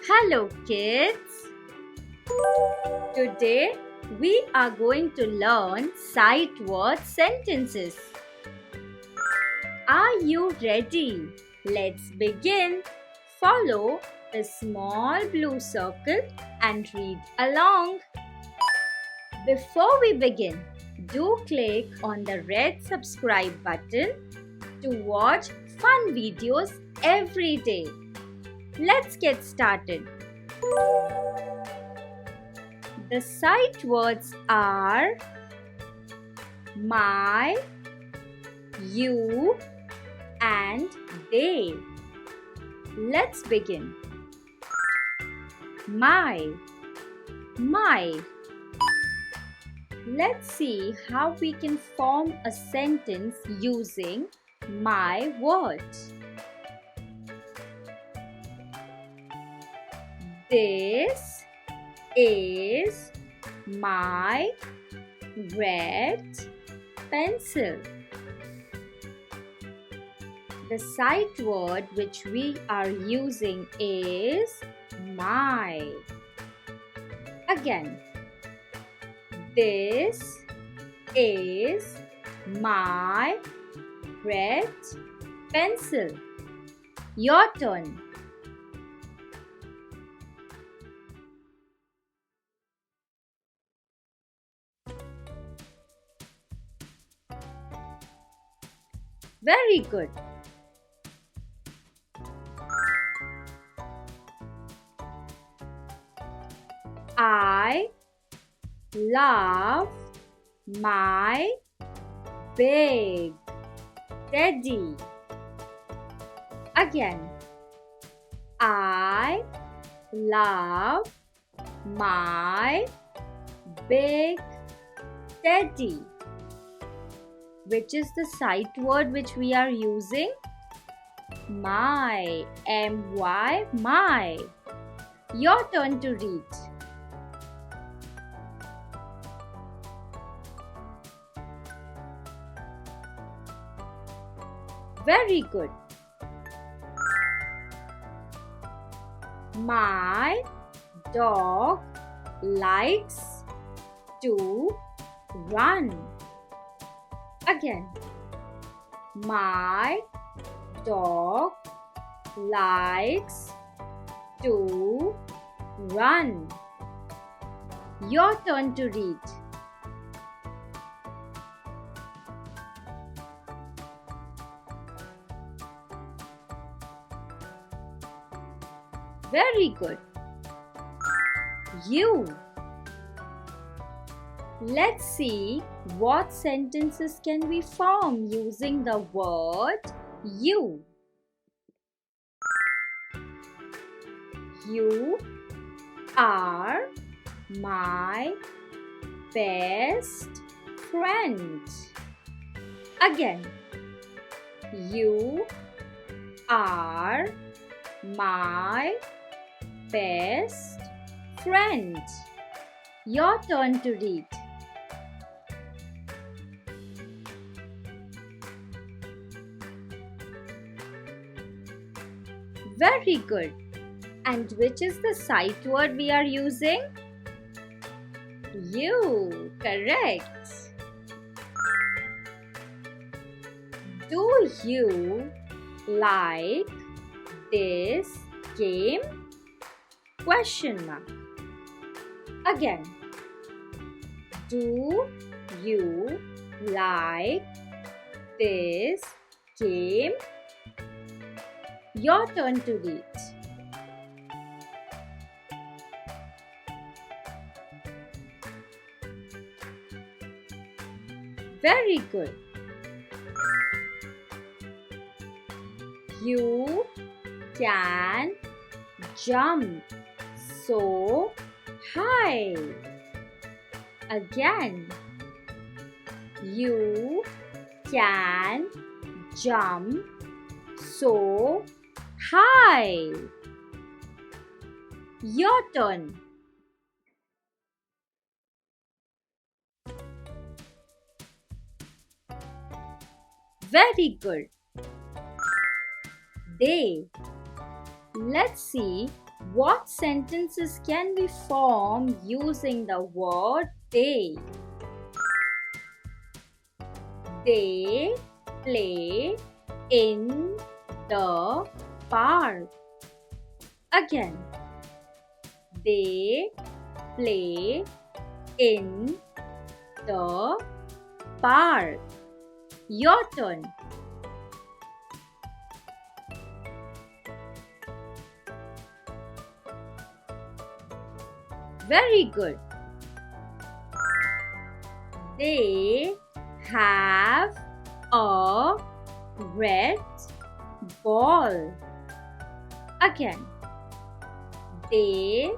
Hello kids! Today we are going to learn sight word sentences. Are you ready? Let's begin. Follow the small blue circle and read along. Before we begin, do click on the red subscribe button to watch fun videos every day. Let's get started. The sight words are my, you, and they. Let's begin. My. Let's see how we can form a sentence using my words. This is my red pencil. The sight word which we are using is my. Again, this is my red pencil. Your turn. Very good. I love my big teddy. Again, I love my big teddy. Which is the sight word which we are using? My. M-Y, my. Your turn to read. Very good. My dog likes to run. Again, my dog likes to run. Your turn to read. Very good. You. Let's see what sentences can we form using the word you. You are my best friend. Again, you are my best friend. Your turn to read. Very good. And which is the sight word we are using? You. Correct. Do you like this game? Question mark. Again. Do you like this game? Your turn to read. Very good. You can jump so high. Again. You can jump so high. Your turn. Very good. They. Let's see What sentences can we form using the word they? They play in the park. Again, they play in the park. Your turn. Very good. They have a red ball. Again, they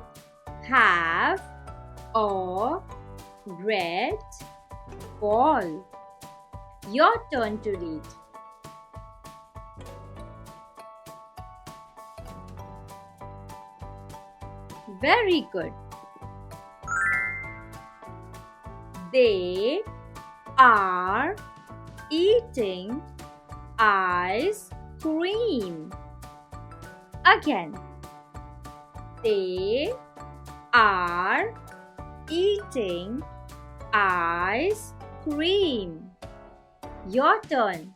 have a red ball. Your turn to read. Very good. They are eating ice cream. Again, they are eating ice cream. Your turn.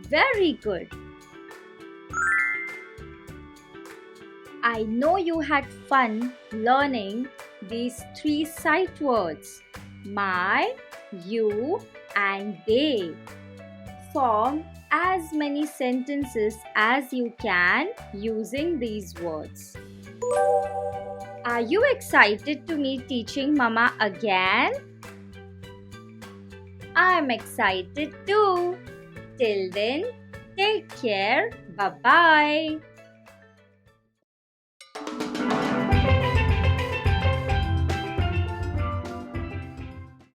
Very good. I know you had fun learning these 3 sight words. My, you, and they. Form as many sentences as you can using these words. Are you excited to meet Teaching Mama again? I'm excited too. Till then, take care. Bye-bye.